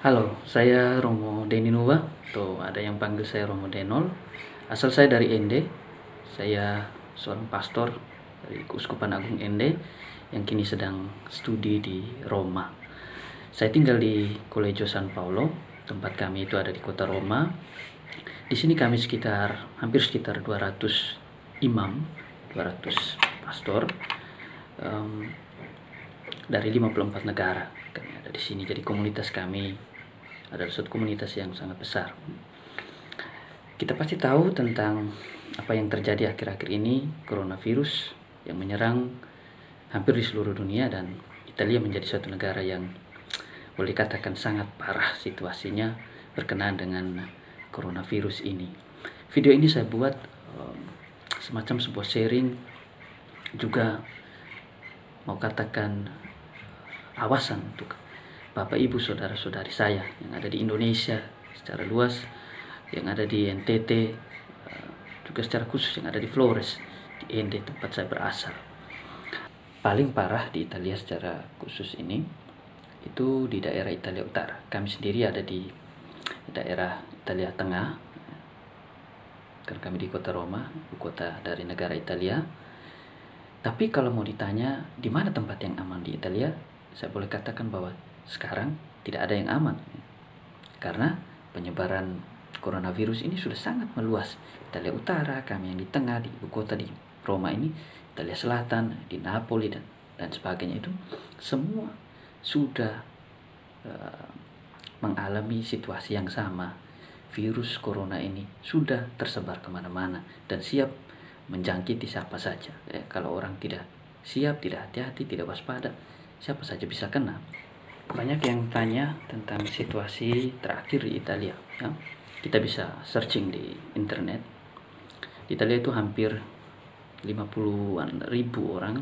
Halo, saya Romo Deninuwa, atau ada yang panggil saya Romo Denol. Asal saya dari Ende. Saya seorang pastor dari Keuskupan Agung Ende yang kini sedang studi di Roma. Saya tinggal di Collegio San Paolo. Tempat kami itu ada di kota Roma. Di sini kami hampir sekitar 200 imam, 200 pastor dari 54 negara. Kami ada di sini. Jadi komunitas kami adalah suatu komunitas yang sangat besar. Kita pasti tahu tentang apa yang terjadi akhir-akhir ini, coronavirus yang menyerang hampir di seluruh dunia, dan Italia menjadi suatu negara yang boleh dikatakan sangat parah situasinya berkenaan dengan coronavirus ini. Video ini saya buat semacam sebuah sharing, juga mau katakan awasan untuk Bapak Ibu saudara-saudari saya yang ada di Indonesia secara luas, yang ada di NTT, juga secara khusus yang ada di Flores, di Ende tempat saya berasal. Paling parah di Italia secara khusus ini itu di daerah Italia Utara. Kami sendiri ada di daerah Italia Tengah, karena kami di kota Roma, ibu kota dari negara Italia. Tapi kalau mau ditanya di mana tempat yang aman di Italia, saya boleh katakan bahwa sekarang tidak ada yang aman, karena penyebaran coronavirus ini sudah sangat meluas. Italia Utara, kami yang di tengah, di ibu kota di Roma ini, Italia Selatan, di Napoli dan sebagainya, itu semua sudah mengalami situasi yang sama. Virus corona ini sudah tersebar kemana-mana dan siap menjangkiti siapa saja. Kalau orang tidak siap, tidak hati-hati, tidak waspada, siapa saja bisa kena. Banyak yang tanya tentang situasi terakhir di Italia. Kita bisa searching di internet. Di Italia itu hampir 50-an ribu orang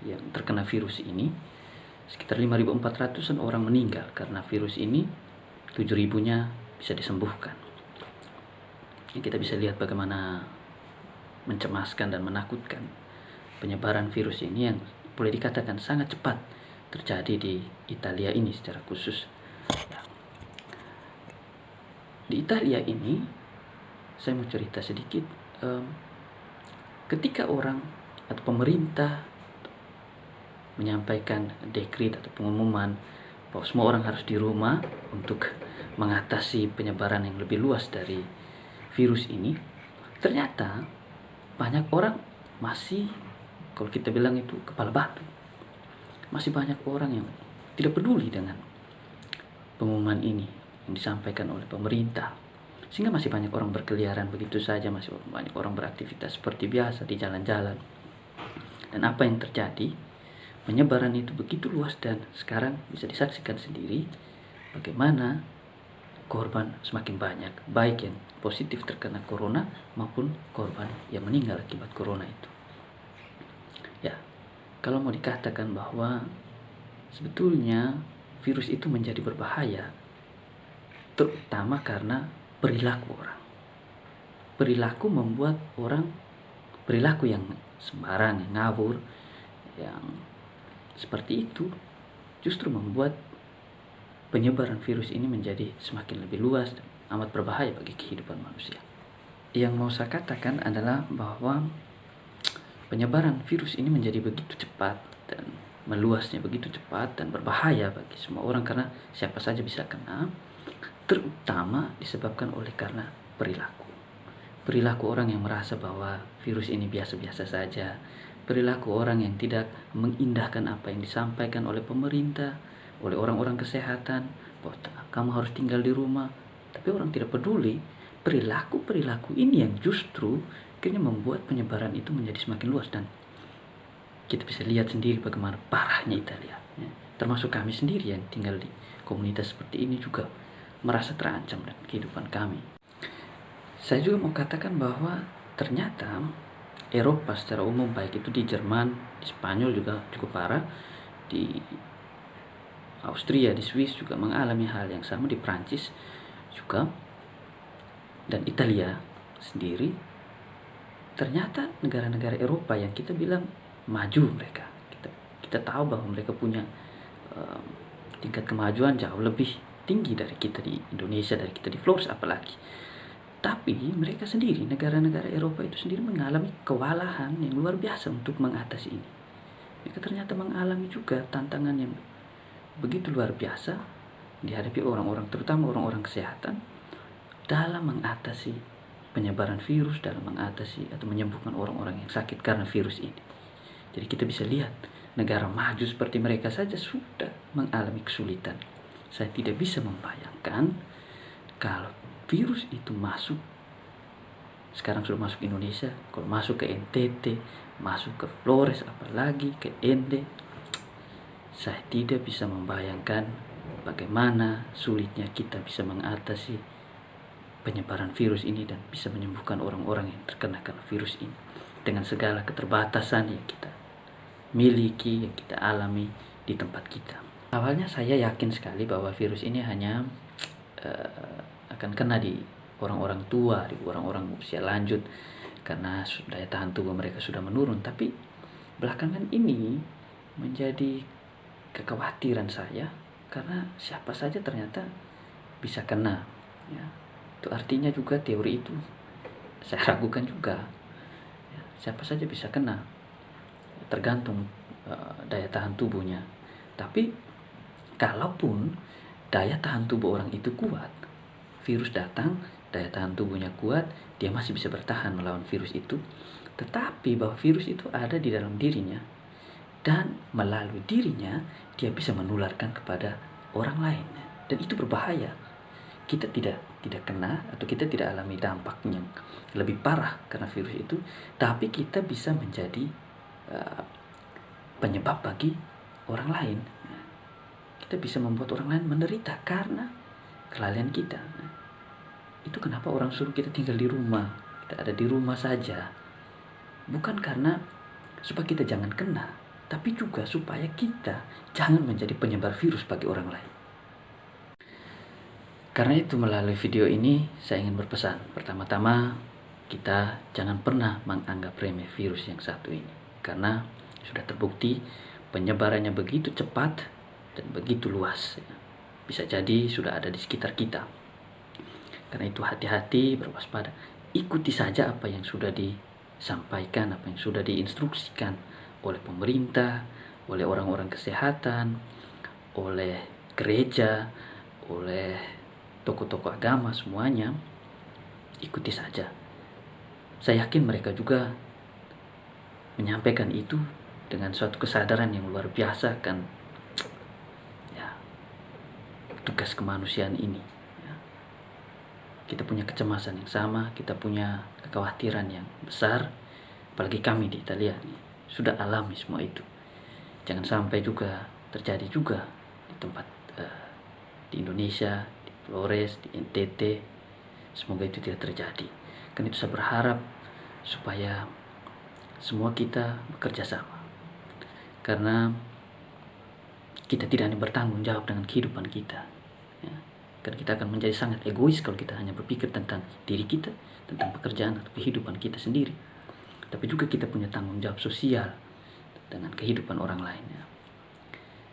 yang terkena virus ini. Sekitar 5.400-an orang meninggal karena virus ini. 7.000-nya bisa disembuhkan. Kita bisa lihat bagaimana mencemaskan dan menakutkan penyebaran virus ini yang boleh dikatakan sangat cepat terjadi di Italia ini secara khusus. Di Italia ini, saya mau cerita sedikit. Ketika orang atau pemerintah menyampaikan dekret atau pengumuman bahwa semua orang harus di rumah untuk mengatasi penyebaran yang lebih luas dari virus ini, ternyata banyak orang masih, kalau kita bilang itu, kepala batu. Masih banyak orang yang tidak peduli dengan pengumuman ini yang disampaikan oleh pemerintah, sehingga masih banyak orang berkeliaran begitu saja, masih banyak orang beraktivitas seperti biasa di jalan-jalan. Dan apa yang terjadi? Penyebaran itu begitu luas, dan sekarang bisa disaksikan sendiri bagaimana korban semakin banyak, baik yang positif terkena corona maupun korban yang meninggal akibat corona itu. Ya, kalau mau dikatakan bahwa sebetulnya virus itu menjadi berbahaya, terutama karena perilaku orang. Perilaku membuat orang, perilaku yang sembarang, yang ngawur, yang seperti itu justru membuat penyebaran virus ini menjadi semakin lebih luas dan amat berbahaya bagi kehidupan manusia. Yang mau saya katakan adalah bahwa penyebaran virus ini menjadi begitu cepat dan meluasnya begitu cepat dan berbahaya bagi semua orang, karena siapa saja bisa kena, terutama disebabkan oleh karena perilaku orang yang merasa bahwa virus ini biasa-biasa saja, perilaku orang yang tidak mengindahkan apa yang disampaikan oleh pemerintah, oleh orang-orang kesehatan, bahwa kamu harus tinggal di rumah, tapi orang tidak peduli. Perilaku ini yang justru akhirnya membuat penyebaran itu menjadi semakin luas, dan kita bisa lihat sendiri bagaimana parahnya Italia. Termasuk kami sendiri yang tinggal di komunitas seperti ini juga merasa terancam dan kehidupan kami. Saya juga mau katakan bahwa ternyata Eropa secara umum, baik itu di Jerman, di Spanyol juga cukup parah, di Austria, di Swiss juga mengalami hal yang sama, di Prancis juga, dan Italia sendiri. Ternyata negara-negara Eropa yang kita bilang maju, kita tahu bahwa mereka punya tingkat kemajuan jauh lebih tinggi dari kita di Indonesia, dari kita di Flores apalagi. Tapi mereka sendiri, negara-negara Eropa itu sendiri mengalami kewalahan yang luar biasa untuk mengatasi ini. Mereka ternyata mengalami juga tantangan yang begitu luar biasa dihadapi orang-orang, terutama orang-orang kesehatan, dalam mengatasi penyebaran virus, dalam mengatasi atau menyembuhkan orang-orang yang sakit karena virus ini. Jadi kita bisa lihat negara maju seperti mereka saja sudah mengalami kesulitan. Saya tidak bisa membayangkan kalau virus itu masuk, sekarang sudah masuk Indonesia, kalau masuk ke NTT, masuk ke Flores, apalagi ke Ende, saya tidak bisa membayangkan bagaimana sulitnya kita bisa mengatasi penyebaran virus ini dan bisa menyembuhkan orang-orang yang terkena karena virus ini dengan segala keterbatasan yang kita miliki, yang kita alami di tempat kita. Awalnya saya yakin sekali bahwa virus ini hanya akan kena di orang-orang tua, di orang-orang usia lanjut karena daya tahan tubuh mereka sudah menurun. Tapi belakangan ini menjadi kekhawatiran saya karena siapa saja ternyata bisa kena, ya. Itu artinya juga teori itu saya ragukan juga, ya. Siapa saja bisa kena, tergantung daya tahan tubuhnya. Tapi kalaupun daya tahan tubuh orang itu kuat, virus datang, daya tahan tubuhnya kuat, dia masih bisa bertahan melawan virus itu. Tetapi bahwa virus itu ada di dalam dirinya, dan melalui dirinya dia bisa menularkan kepada orang lain, dan itu berbahaya. Kita tidak kena atau kita tidak alami dampak yang lebih parah karena virus itu, tapi kita bisa menjadi penyebab bagi orang lain. Kita bisa membuat orang lain menderita karena kelalaian kita. Itu kenapa orang suruh kita tinggal di rumah, kita ada di rumah saja, bukan karena supaya kita jangan kena, tapi juga supaya kita jangan menjadi penyebar virus bagi orang lain. Karena itu melalui video ini saya ingin berpesan, pertama-tama kita jangan pernah menganggap remeh virus yang satu ini, karena sudah terbukti penyebarannya begitu cepat dan begitu luas. Bisa jadi sudah ada di sekitar kita. Karena itu hati-hati, berwaspada, ikuti saja apa yang sudah disampaikan, apa yang sudah diinstruksikan oleh pemerintah, oleh orang-orang kesehatan, oleh gereja, oleh tokoh-tokoh agama, semuanya ikuti saja. Saya yakin mereka juga menyampaikan itu dengan suatu kesadaran yang luar biasa, kan, ya, tugas kemanusiaan ini, ya. Kita punya kecemasan yang sama, kita punya kekhawatiran yang besar, apalagi kami di Italia nih, sudah alami semua itu. Jangan sampai juga terjadi juga di tempat di Indonesia, di Flores, di NTT. Semoga itu tidak terjadi. Karena itu saya berharap supaya semua kita bekerja sama. Karena kita tidak hanya bertanggung jawab dengan kehidupan kita, ya. Karena kita akan menjadi sangat egois kalau kita hanya berpikir tentang diri kita, tentang pekerjaan atau kehidupan kita sendiri. Tapi juga kita punya tanggung jawab sosial dengan kehidupan orang lain, ya.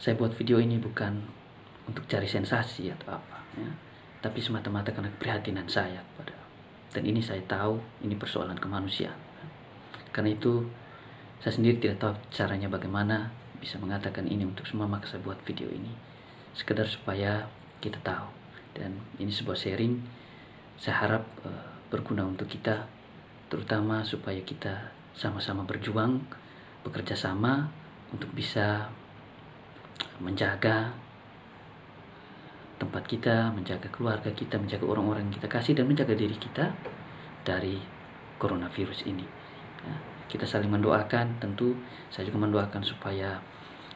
Saya buat video ini bukan untuk cari sensasi atau apa, ya, tapi semata-mata karena keprihatinan saya kepada, dan ini saya tahu ini persoalan kemanusiaan. Karena itu saya sendiri tidak tahu caranya bagaimana bisa mengatakan ini untuk semua, maka saya buat video ini sekedar supaya kita tahu, dan ini sebuah sharing. Saya harap berguna untuk kita, terutama supaya kita sama-sama berjuang, bekerja sama untuk bisa menjaga tempat kita, menjaga keluarga kita, menjaga orang-orang yang kita kasih, dan menjaga diri kita dari coronavirus ini, ya. Kita saling mendoakan, tentu saya juga mendoakan supaya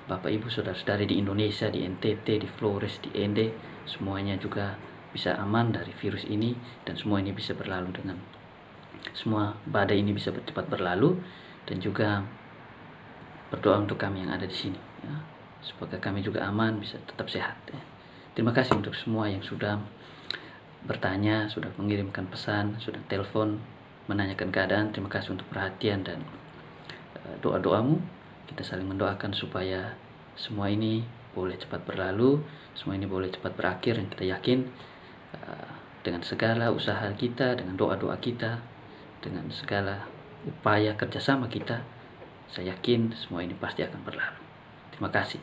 Bapak Ibu Saudara-saudari di Indonesia, di NTT, di Flores, di Ende, semuanya juga bisa aman dari virus ini, dan semua ini bisa berlalu dengan semua badai ini bisa cepat berlalu, dan juga berdoa untuk kami yang ada di sini, ya, supaya kami juga aman, bisa tetap sehat, ya. Terima kasih untuk semua yang sudah bertanya, sudah mengirimkan pesan, sudah telepon menanyakan keadaan. Terima kasih untuk perhatian dan doa-doamu. Kita saling mendoakan supaya semua ini boleh cepat berlalu, semua ini boleh cepat berakhir, dan kita yakin dengan segala usaha kita, dengan doa-doa kita, dengan segala upaya kerjasama kita, saya yakin semua ini pasti akan berlalu. Terima kasih.